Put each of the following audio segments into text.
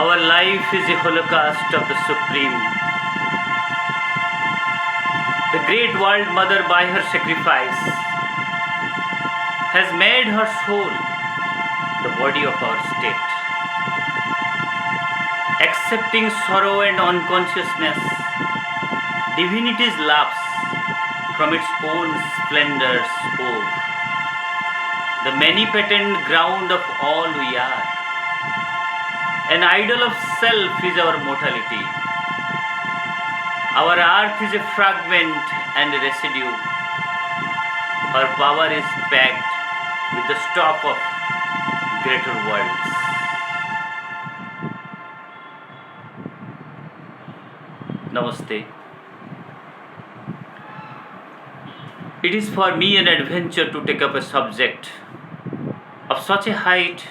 Our life is a holocaust of the Supreme. The great world mother, by her sacrifice, has made her soul the body of our state. Accepting sorrow and unconsciousness, divinity laughs from its own splendor's ore, the many-patterned ground of all we are. An idol of self is our mortality. Our earth is a fragment and a residue. Her power is packed with the stuff of greater worlds. Namaste. It is for me an adventure to take up a subject of such a height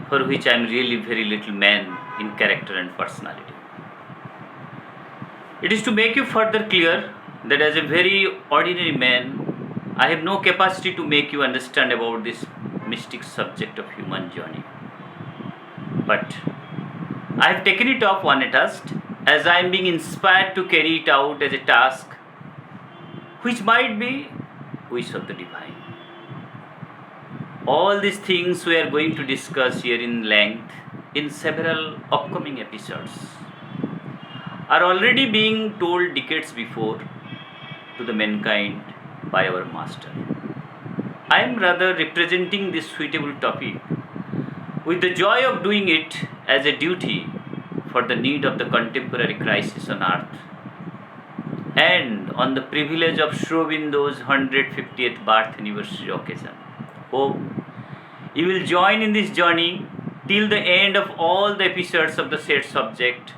for which I am really very little man in character and personality. It is to make you further clear that as a very ordinary man, I have no capacity to make you understand about this mystic subject of human journey. But I have taken it up one at first, as I am being inspired to carry it out as a task which might be wish of the divine. All these things we are going to discuss here in length in several upcoming episodes are already being told decades before to the mankind by our master. I am rather representing this suitable topic with the joy of doing it as a duty for the need of the contemporary crisis on earth and on the privilege of Sri Aurobindo's 150th birth anniversary occasion. Hope you will join in this journey till the end of all the episodes of the said subject,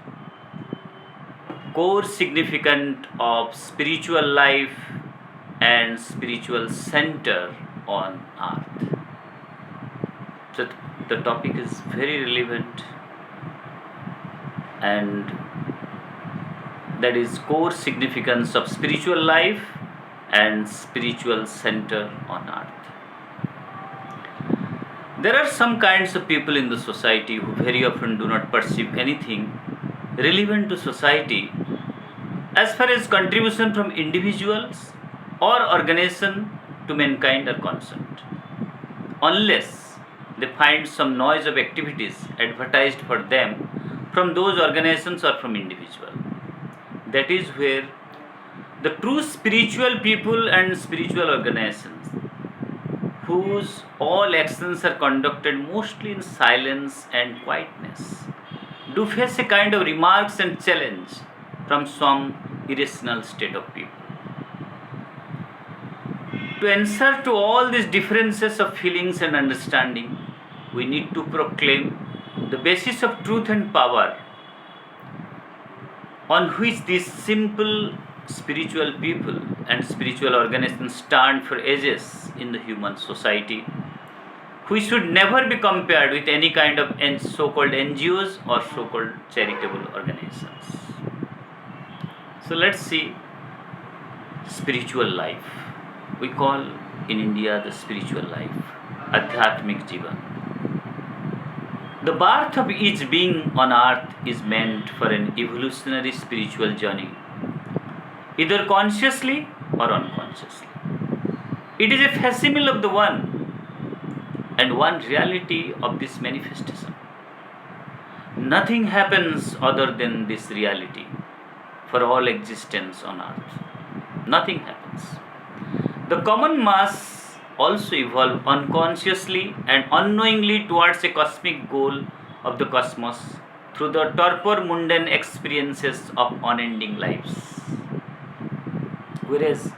core significance of spiritual life and spiritual center on earth. So the topic is very relevant, and that is core significance of spiritual life and spiritual center on earth. There are some kinds of people in the society who very often do not perceive anything relevant to society as far as contribution from individuals or organization to mankind are concerned, unless they find some noise of activities advertised for them from those organizations or from individuals. That is where the true spiritual people and spiritual organizations, whose all actions are conducted mostly in silence and quietness, do face a kind of remarks and challenge from some irrational state of people. To answer to all these differences of feelings and understanding, we need to proclaim the basis of truth and power on which these simple spiritual people and spiritual organizations stand for ages in the human society, which should never be compared with any kind of so-called NGOs or so-called charitable organizations. So let's see spiritual life. We call in India the spiritual life Adhyatmik Jivan. The birth of each being on earth is meant for an evolutionary spiritual journey, either consciously or unconsciously. It is a facsimile of the one and one reality of this manifestation. Nothing happens other than this reality for all existence on earth. Nothing happens. The common mass also evolve unconsciously and unknowingly towards a cosmic goal of the cosmos through the torpor mundane experiences of unending lives. Whereas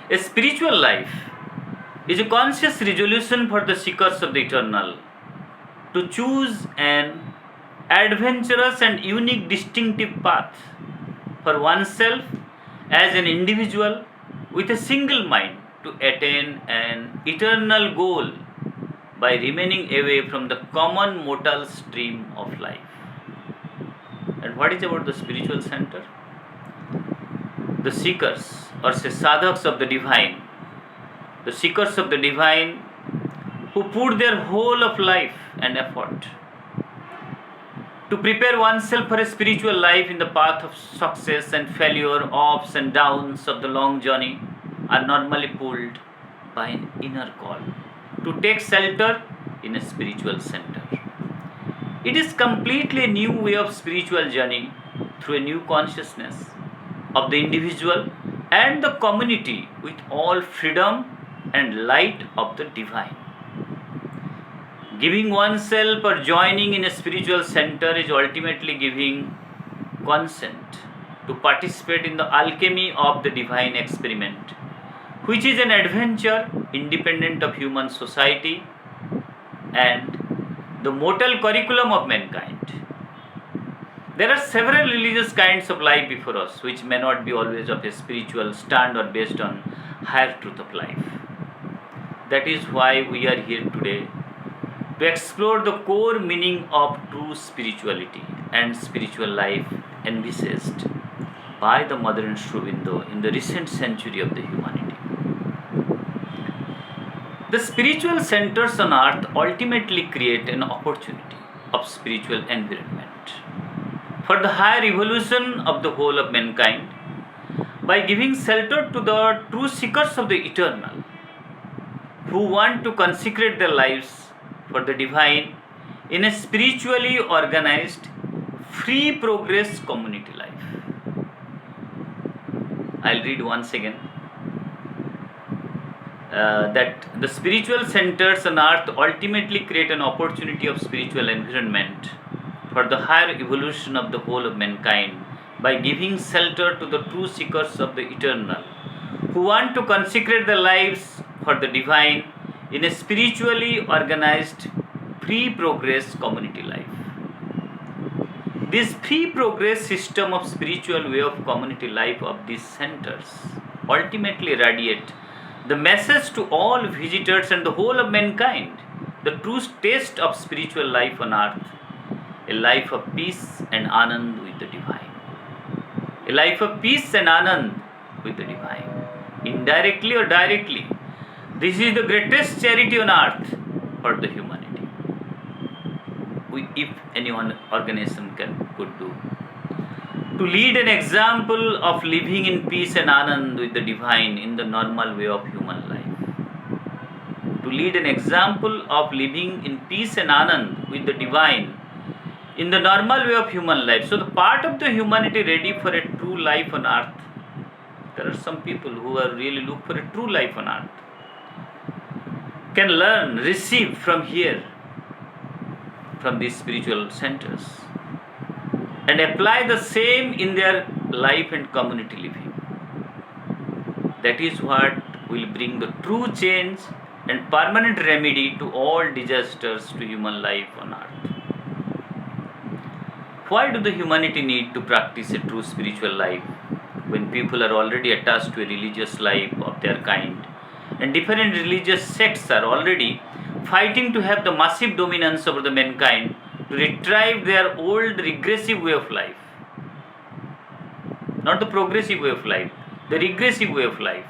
a spiritual life is a conscious resolution for the seekers of the eternal to choose an adventurous and unique distinctive path for oneself as an individual with a single mind to attain an eternal goal by remaining away from the common mortal stream of life. And what is about the spiritual center? The seekers or say sadhaks of the divine, the seekers of the divine who put their whole of life and effort To prepare oneself for a spiritual life in the path of success and failure, ups and downs of the long journey are normally pulled by an inner call to take shelter in a spiritual center. It is completely a new way of spiritual journey through a new consciousness of the individual and the community with all freedom and light of the divine. Giving oneself or joining in a spiritual center is ultimately giving consent to participate in the alchemy of the divine experiment, which is an adventure independent of human society and the mortal curriculum of mankind. There are several religious kinds of life before us, which may not be always of a spiritual stand or based on higher truth of life. That is why we are here today to explore the core meaning of true spirituality and spiritual life envisaged by the Mother Sri Aurobindo in the recent century of the humanity. The spiritual centers on earth ultimately create an opportunity of spiritual environment for the higher evolution of the whole of mankind by giving shelter to the true seekers of the eternal who want to consecrate their lives for the divine in a spiritually organized free progress community life. I'll read once again. That the spiritual centers on earth ultimately create an opportunity of spiritual environment for the higher evolution of the whole of mankind by giving shelter to the true seekers of the eternal who want to consecrate their lives for the divine in a spiritually organized free progress community life. This free progress system of spiritual way of community life of these centers ultimately radiate the message to all visitors and the whole of mankind, the true taste of spiritual life on earth, a life of peace and anand with the divine. A life of peace and anand with the divine. Indirectly or directly, this is the greatest charity on earth for the humanity. If any one organism could do. To lead an example of living in peace and anand with the divine in the normal way of human life. To lead an example of living in peace and anand with the divine in the normal way of human life. So the part of the humanity ready for a true life on earth. There are some people who are really look for a true life on earth. Can learn, receive from here, from these spiritual centers, and apply the same in their life and community living. That is what will bring the true change and permanent remedy to all disasters to human life on earth. Why do the humanity need to practice a true spiritual life when people are already attached to a religious life of their kind and different religious sects are already fighting to have the massive dominance over the mankind to retrieve their old regressive way of life? Not the progressive way of life, the regressive way of life.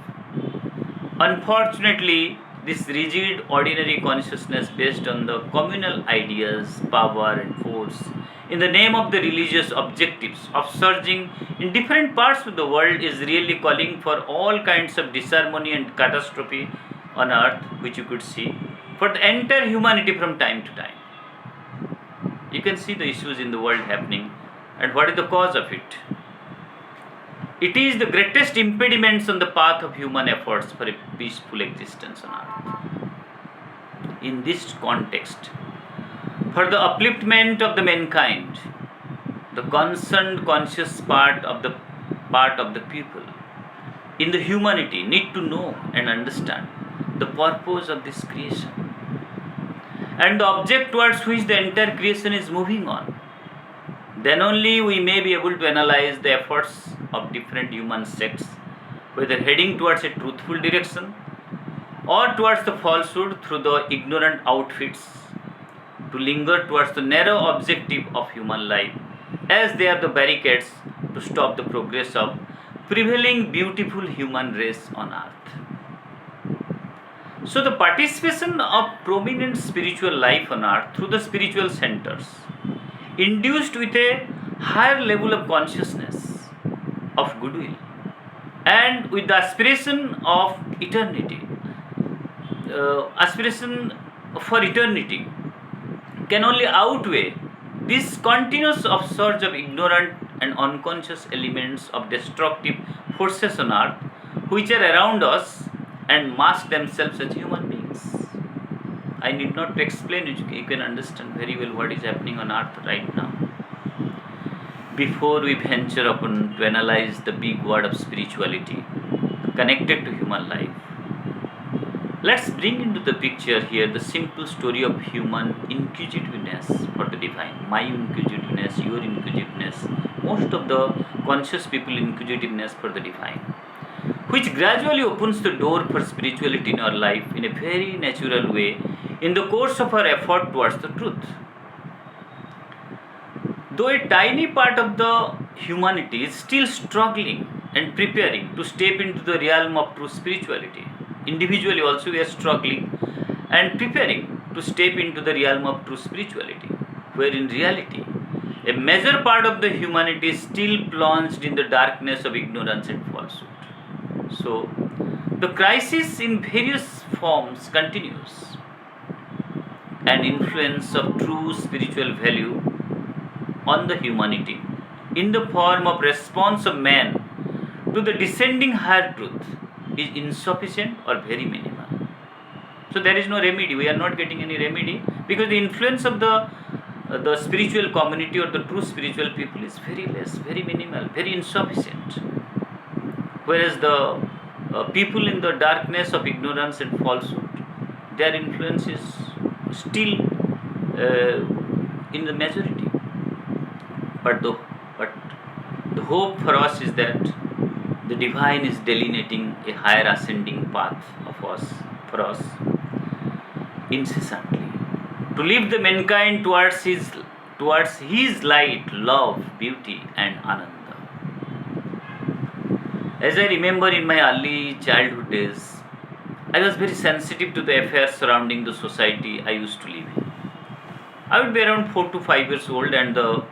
Unfortunately, this rigid ordinary consciousness based on the communal ideas, power and force in the name of the religious objectives of surging in different parts of the world is really calling for all kinds of disharmony and catastrophe on earth, which you could see for the entire humanity from time to time. You can see the issues in the world happening and what is the cause of it. It is the greatest impediments on the path of human efforts for a peaceful existence on earth. In this context, for the upliftment of the mankind, the concerned conscious part of the people in the humanity need to know and understand the purpose of this creation and the object towards which the entire creation is moving on. Then only we may be able to analyze the efforts of different human sects, whether heading towards a truthful direction or towards the falsehood through the ignorant outfits, to linger towards the narrow objective of human life, as they are the barricades to stop the progress of prevailing beautiful human race on earth. So the participation of prominent spiritual life on earth through the spiritual centers induced with a higher level of consciousness, of goodwill, and with the aspiration of eternity. Aspiration for eternity can only outweigh this continuous upsurge of ignorant and unconscious elements of destructive forces on earth which are around us and mask themselves as human beings. I need not to explain it, you can understand very well what is happening on earth right now. Before we venture upon to analyze the big word of spirituality connected to human life, let's bring into the picture here the simple story of human inquisitiveness for the divine. My inquisitiveness, your inquisitiveness, most of the conscious people inquisitiveness for the divine, which gradually opens the door for spirituality in our life in a very natural way in the course of our effort towards the truth. Though a tiny part of the humanity is still struggling and preparing to step into the realm of true spirituality, individually also we are struggling and preparing to step into the realm of true spirituality, where in reality a major part of the humanity is still plunged in the darkness of ignorance and falsehood. So the crisis in various forms continues, and influence of true spiritual value on the humanity in the form of response of man to the descending higher truth is insufficient or very minimal. So there is no remedy. We are not getting any remedy because the influence of the spiritual community or the true spiritual people is very less, very minimal, very insufficient. Whereas the people in the darkness of ignorance and falsehood, their influence is still in the majority. But the hope for us is that the divine is delineating a higher ascending path for us incessantly to lead the mankind towards his light, love, beauty, and ananda. As I remember in my early childhood days, I was very sensitive to the affairs surrounding the society I used to live in. I would be around 4 to 5 years old, and the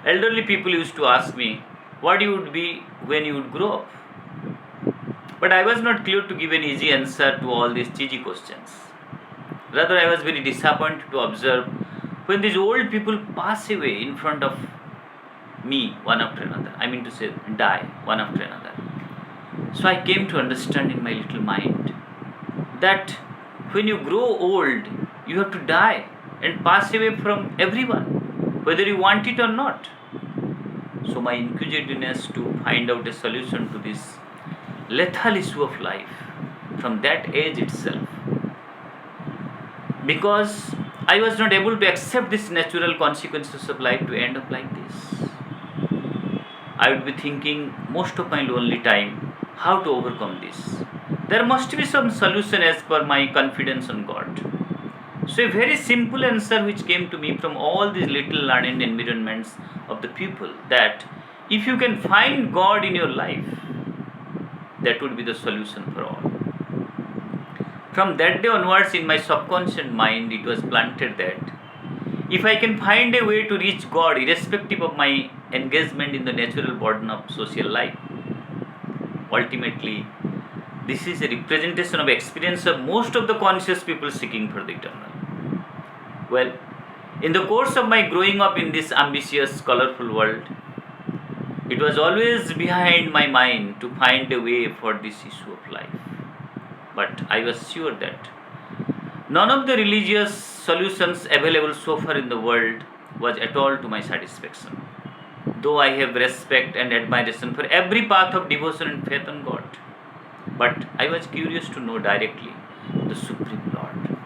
elderly people used to ask me what you would be when you would grow up. But I was not clear to give an easy answer to all these cheesy questions. Rather, I was very disappointed to observe when these old people pass away in front of me one after another. I mean to say, die one after another. So I came to understand in my little mind that when you grow old, you have to die and pass away from everyone, whether you want it or not. So my inquisitiveness to find out a solution to this lethal issue of life from that age itself, because I was not able to accept these natural consequences of life to end up like this. I would be thinking most of my lonely time how to overcome this. There must be some solution as per my confidence on God. So a very simple answer which came to me from all these little learned environments of the people, that if you can find God in your life, that would be the solution for all. From that day onwards, in my subconscious mind, it was planted that if I can find a way to reach God, irrespective of my engagement in the natural burden of social life, ultimately, this is a representation of experience of most of the conscious people seeking for the eternal. Well, in the course of my growing up in this ambitious, colorful world, it was always behind my mind to find a way for this issue of life. But I was sure that none of the religious solutions available so far in the world was at all to my satisfaction. Though I have respect and admiration for every path of devotion and faith on God, but I was curious to know directly the Supreme Lord,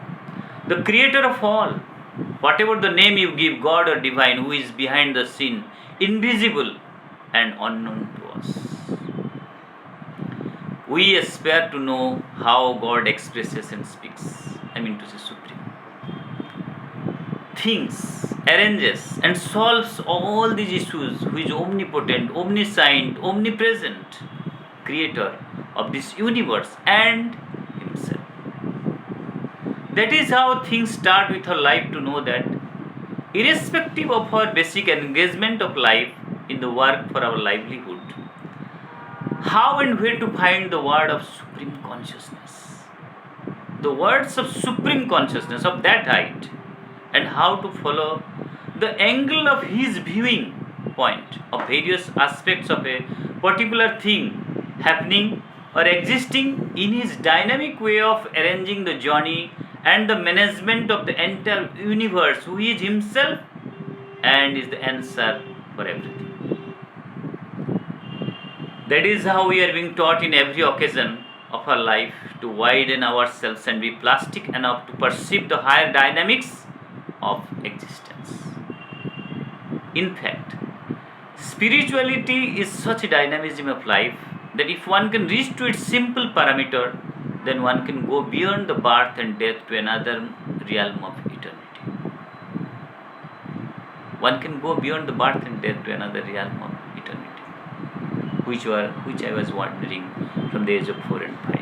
the Creator of all, whatever the name you give, God or Divine, who is behind the scene, invisible and unknown to us. We aspire to know how God expresses and speaks. I mean to say Supreme. Thinks, arranges and solves all these issues, who is omnipotent, omniscient, omnipresent, Creator of this universe and Himself. That is how things start with our life, to know that irrespective of our basic engagement of life in the work for our livelihood, how and where to find the word of supreme consciousness, the words of supreme consciousness of that height, and how to follow the angle of his viewing point of various aspects of a particular thing happening or existing in his dynamic way of arranging the journey and the management of the entire universe, who is himself and is the answer for everything. That is how we are being taught in every occasion of our life to widen ourselves and be plastic enough to perceive the higher dynamics of existence. In fact, spirituality is such a dynamism of life that if one can reach to its simple parameter, then one can go beyond the birth and death to another realm of eternity. One can go beyond the birth and death to another realm of eternity, which I was wondering from the age of 4 and 5.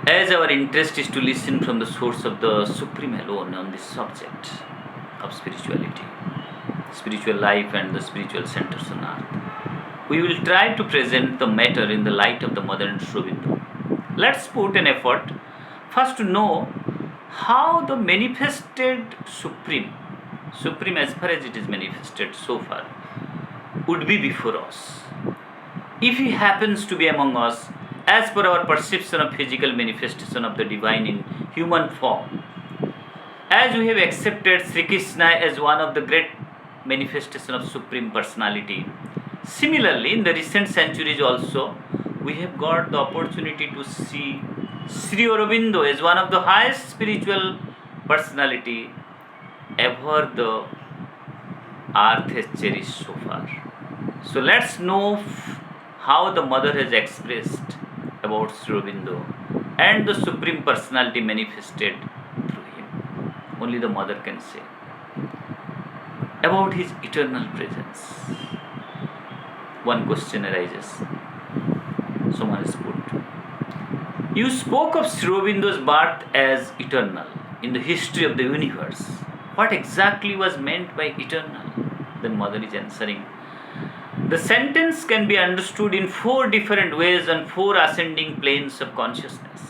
As our interest is to listen from the source of the Supreme alone on this subject of spirituality, spiritual life and the spiritual centers on earth, we will try to present the matter in the light of the Mother and Sri Aurobindo. Let's put an effort first to know how the manifested Supreme as far as it is manifested so far, would be before us. If he happens to be among us, as per our perception of physical manifestation of the divine in human form, as we have accepted Sri Krishna as one of the great manifestation of Supreme Personality, similarly in the recent centuries also, we have got the opportunity to see Sri Aurobindo as one of the highest spiritual personality ever the earth has cherished so far. So let's know how the Mother has expressed about Sri Aurobindo and the Supreme Personality manifested through him. Only the Mother can say. About his eternal presence, one question arises. Someone has put, you spoke of Sri Aurobindo's birth as eternal in the history of the universe. What exactly was meant by eternal? Then Mother is answering, the sentence can be understood in 4 different ways on 4 ascending planes of consciousness.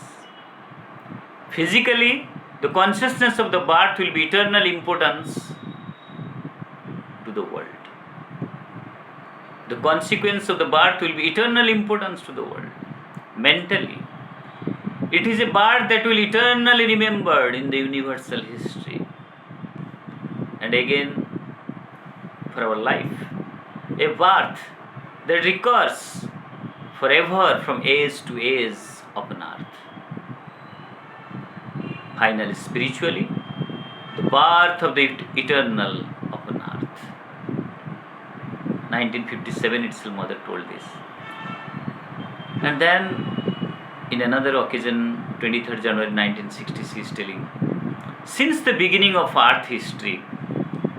Physically, the consciousness of the birth will be eternal importance to the world. The consequence of the birth will be eternal importance to the world. Mentally, it is a birth that will eternally remembered in the universal history. And again, for our life, a birth that recurs forever from age to age upon earth. Finally, spiritually, the birth of the eternal upon earth. 1957 itself, Mother told this. And then, in another occasion, 23rd January 1960, she is telling, since the beginning of earth history,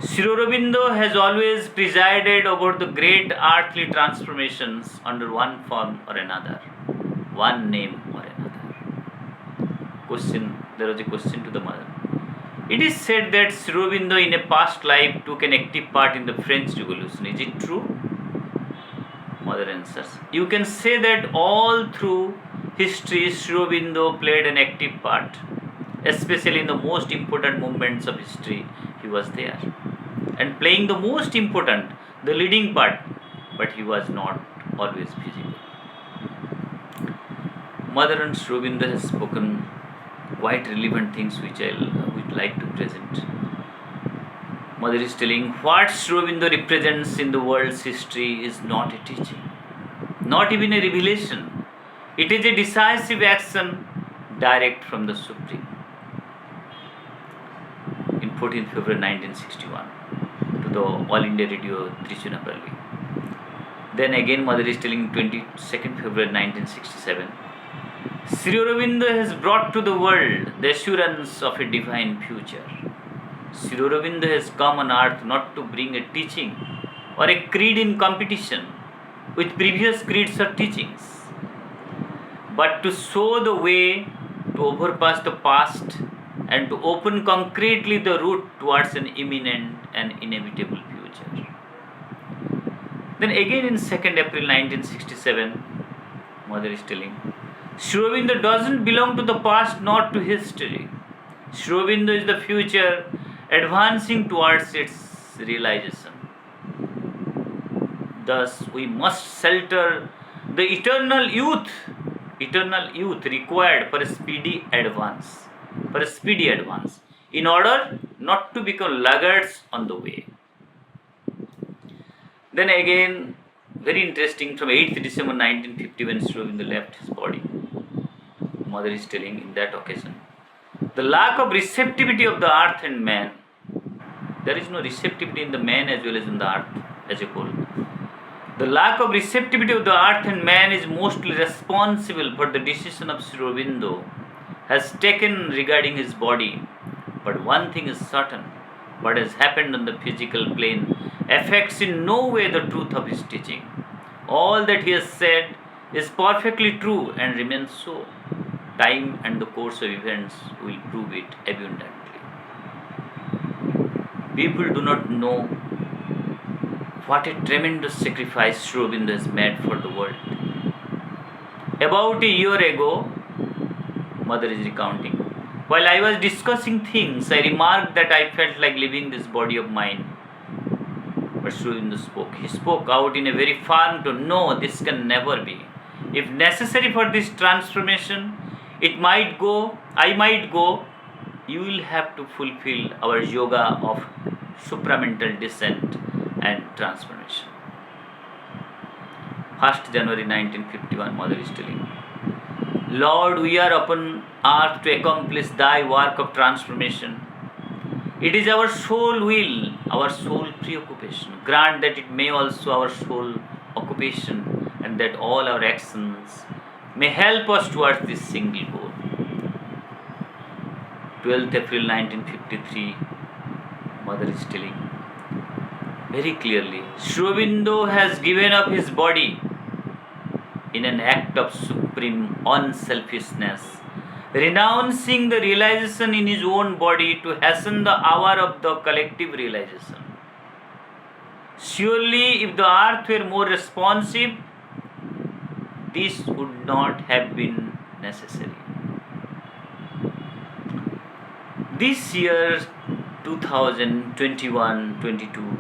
Sri Aurobindo has always presided over the great earthly transformations under one form or another, one name or another. There was a question to the Mother. It is said that Sri Aurobindo in a past life took an active part in the French Revolution. Is it true? Mother answers, you can say that all through history Sri Aurobindo played an active part, especially in the most important moments of history. He was there and playing the most important, the leading part, but he was not always visible. Mother and Sri Aurobindo has spoken quite relevant things which I would like to present. Mother is telling, what Sri Aurobindo represents in the world's history is not a teaching, not even a revelation. It is a decisive action direct from the Supreme. In 14th February 1961, to the All India Radio Trichinapalli. Then again Mother is telling 22nd February 1967, Sri Aurobindo has brought to the world the assurance of a divine future. Sri Aurobindo has come on earth not to bring a teaching or a creed in competition with previous creeds or teachings, but to show the way to overpass the past and to open concretely the route towards an imminent and inevitable future. Then again in 2nd April 1967, Mother is telling, Sri Aurobindo doesn't belong to the past nor to history. Sri Aurobindo is the future advancing towards its realization. Thus, we must shelter the eternal youth required for a speedy advance, in order not to become laggards on the way. Then again, very interesting, from 8th December 1950, when Sri Aurobindo left his body, Mother is telling in that occasion, the lack of receptivity of the earth and man, there is no receptivity in the man as well as in the earth as a whole. The lack of receptivity of the earth and man is mostly responsible for the decision of Sri Aurobindo has taken regarding his body. But one thing is certain, what has happened on the physical plane affects in no way the truth of his teaching. All that he has said is perfectly true and remains so. Time and the course of events will prove it abundantly. People do not know what a tremendous sacrifice Sri Aurobindo has made for the world. About a year ago, Mother is recounting, while I was discussing things, I remarked that I felt like leaving this body of mine. But Sri Aurobindo spoke. He spoke out in a very firm tone, no, this can never be. If necessary for this transformation, I might go, you will have to fulfill our yoga of supramental descent and transformation. 1st January 1951, Mother is telling, Lord, we are upon earth to accomplish thy work of transformation. It is our sole will, our sole preoccupation. Grant that it may also our sole occupation, and that all our actions may help us towards this single goal. 12th April 1953, Mother is telling very clearly, Sri Aurobindo has given up his body in an act of supreme unselfishness, renouncing the realization in his own body to hasten the hour of the collective realization. Surely, if the earth were more responsive, this would not have been necessary. This year, 2021-22,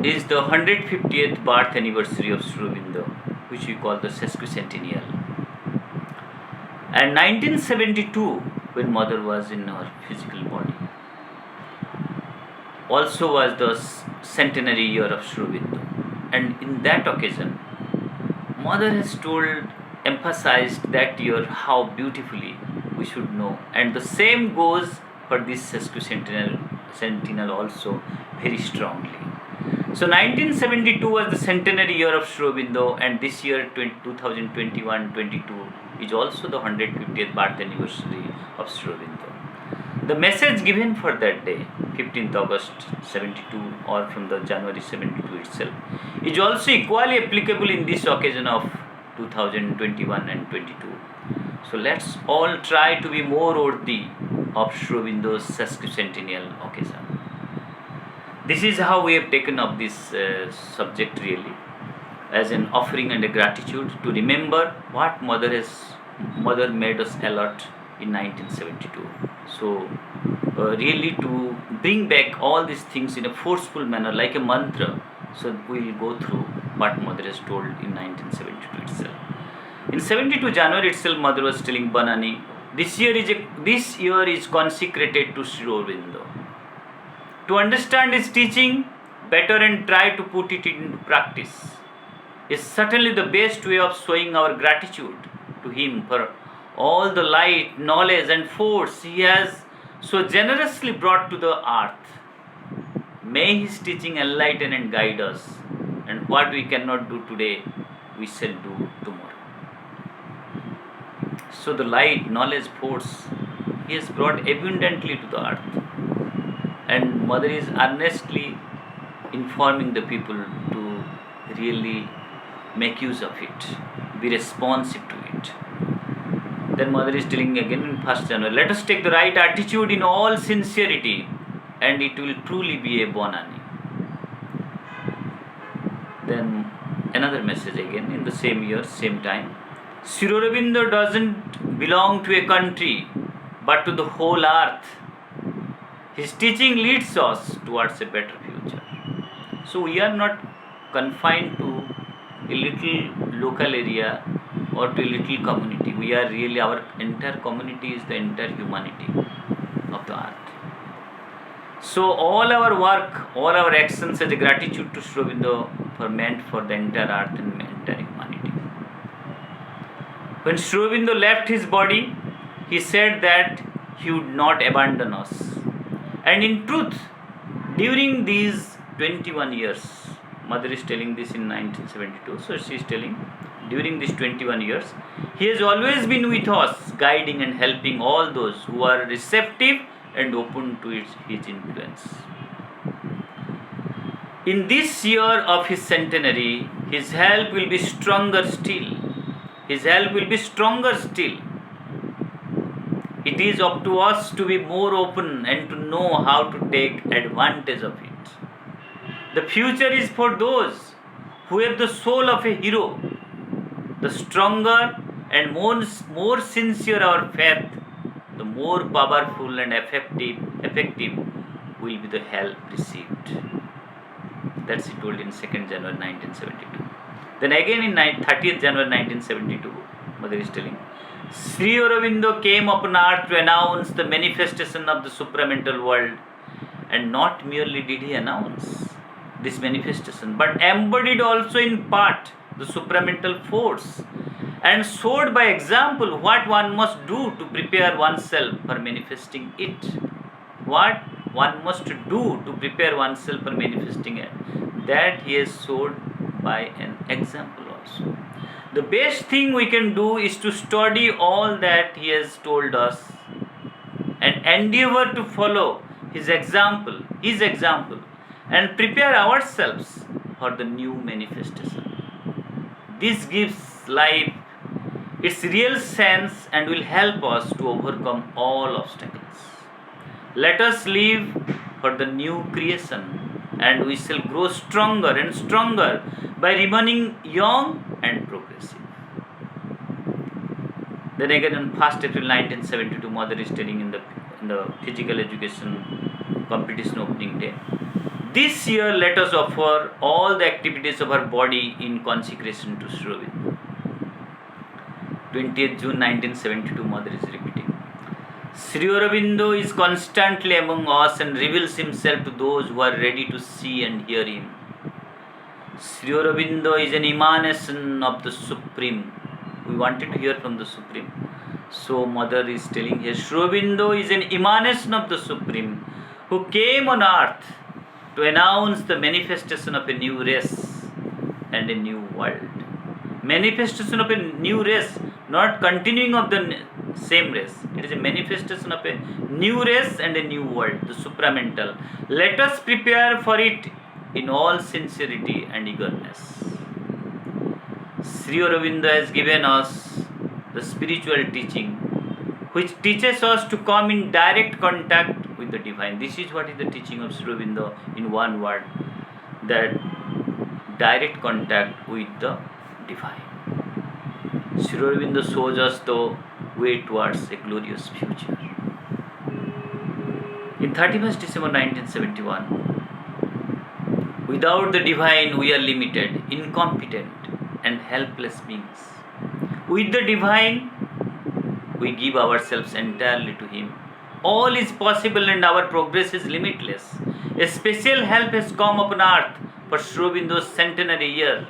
is the 150th birth anniversary of Sri Aurobindo, which we call the sesquicentennial. And 1972, when Mother was in her physical body, also was the centenary year of Sri Aurobindo. And in that occasion, Mother has emphasized that year how beautifully we should know. And the same goes for this sesquicentennial also very strongly. So 1972 was the centenary year of Sri Aurobindo, and this year 2021-22 is also the 150th birth anniversary of Sri Aurobindo. The message given for that day, 15th August 72, or from the January 72 itself, is also equally applicable in this occasion of 2021 and 22. So let's all try to be more worthy of Sri Aurobindo's sesquicentennial occasion. This is how we have taken up this subject really, as an offering and a gratitude to remember what Mother made us alert in 1972. So really to bring back all these things in a forceful manner like a mantra. So we will go through what Mother has told in 1972 itself. In 72 January itself, Mother was telling Banani, this year is consecrated to Sri Aurobindo. To understand his teaching better and try to put it into practice is certainly the best way of showing our gratitude to him for all the light, knowledge and force he has so generously brought to the earth. May his teaching enlighten and guide us, and what we cannot do today, we shall do tomorrow. So the light, knowledge, force he has brought abundantly to the earth. And Mother is earnestly informing the people to really make use of it, be responsive to it. Then Mother is telling again in 1st January, let us take the right attitude in all sincerity and it will truly be a bonani. Then another message again in the same year, same time. Sri Aurobindo doesn't belong to a country but to the whole earth. His teaching leads us towards a better future. So we are not confined to a little local area or to a little community. We are really, our entire community is the entire humanity of the earth. So all our work, all our actions as a gratitude to Sri Aurobindo were meant for the entire earth and entire humanity. When Sri Aurobindo left his body, he said that he would not abandon us. And in truth, during these 21 years, Mother is telling this in 1972, so she is telling, during these 21 years, he has always been with us, guiding and helping all those who are receptive and open to his influence. In this year of his centenary, his help will be stronger still. His help will be stronger still. It is up to us to be more open and to know how to take advantage of it. The future is for those who have the soul of a hero. The stronger and more sincere our faith, the more powerful and effective will be the help received. That's it told in 2nd January 1972. Then again in 30th January 1972, Mother is telling, Sri Aurobindo came upon earth to announce the manifestation of the supramental world, and not merely did he announce this manifestation, but embodied also in part the supramental force, and showed by example what one must do to prepare oneself for manifesting it. What one must do to prepare oneself for manifesting it, that he has showed by an example also. The best thing we can do is to study all that he has told us and endeavor to follow his example, and prepare ourselves for the new manifestation. This gives life its real sense and will help us to overcome all obstacles. Let us live for the new creation, and we shall grow stronger and stronger by remaining young and progressive. Then again on 1st April 1972, Mother is telling in the physical education competition opening day, this year let us offer all the activities of our body in consecration to Sri Aurobindo. 20th June 1972, Mother is repeating, Sri Aurobindo is constantly among us and reveals himself to those who are ready to see and hear him. Sri Aurobindo is an emanation of the Supreme. We wanted to hear from the Supreme. So Mother is telling here, Sri Aurobindo is an emanation of the Supreme who came on earth to announce the manifestation of a new race and a new world. Manifestation of a new race, not continuing of the same race. It is a manifestation of a new race and a new world, the supramental. Let us prepare for it in all sincerity and eagerness. Sri Aurobindo has given us the spiritual teaching which teaches us to come in direct contact with the divine. This is what is the teaching of Sri Aurobindo in one word, that direct contact with the divine. Sri Aurobindo shows us the way towards a glorious future. In 31st December 1971, without the divine we are limited, incompetent and helpless beings. With the divine we give ourselves entirely to him. All is possible and our progress is limitless. A special help has come upon earth for Sri Aurobindo's centenary year.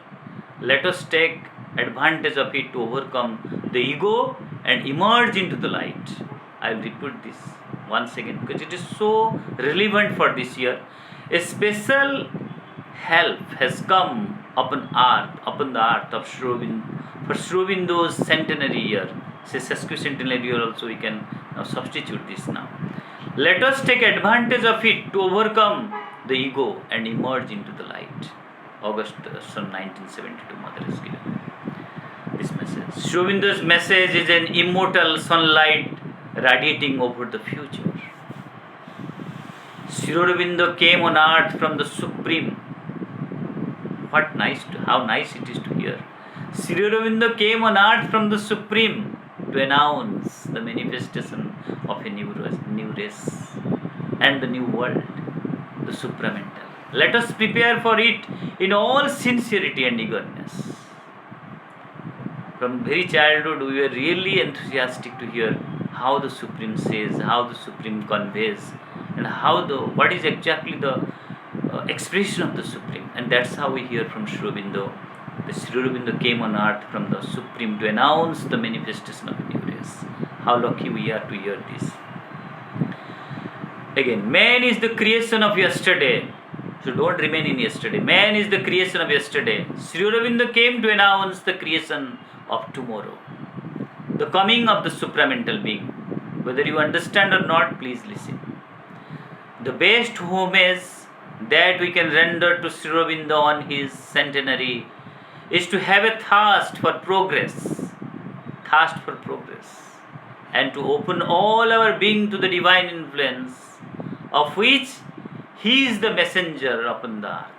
Let us take advantage of it to overcome the ego and emerge into the light. I will repeat this once again because it is so relevant for this year. A special help has come upon the earth of Sri Aurobindo, for Sri Aurobindo's centenary year. Say sesquicentenary year also we can now substitute this now. Let us take advantage of it to overcome the ego and emerge into the light. August 1972, Mother is given. this message. Sri Aurobindo's message is an immortal sunlight radiating over the future. Sri Aurobindo came on earth from the Supreme. How nice it is to hear. Sri Aurobindo came on earth from the Supreme to announce the manifestation of a new race and the new world, the supramental. Let us prepare for it in all sincerity and eagerness. From very childhood, we were really enthusiastic to hear how the Supreme says, how the Supreme conveys, and what is exactly the expression of the Supreme. And that's how we hear from Sri Aurobindo. The Sri Aurobindo came on earth from the Supreme to announce the manifestation of a new race. How lucky we are to hear this. Again, man is the creation of yesterday. So don't remain in yesterday. Man is the creation of yesterday. Sri Aurobindo came to announce the creation of tomorrow. The coming of the supramental being. Whether you understand or not, please listen. The best homage that we can render to Sri Aurobindo on his centenary is to have a thirst for progress, and to open all our being to the divine influence, of which he is the messenger upon the earth.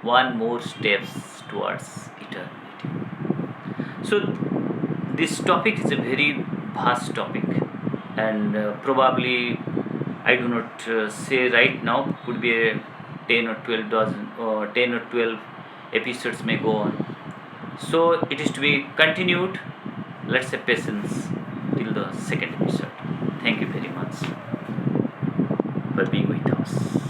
One more steps towards eternity. So this topic is a very vast topic, and probably I do not say right now. Could be a 10 or 12 episodes may go on. So it is to be continued. Let's have patience till the second episode. Thank you very much for being with us.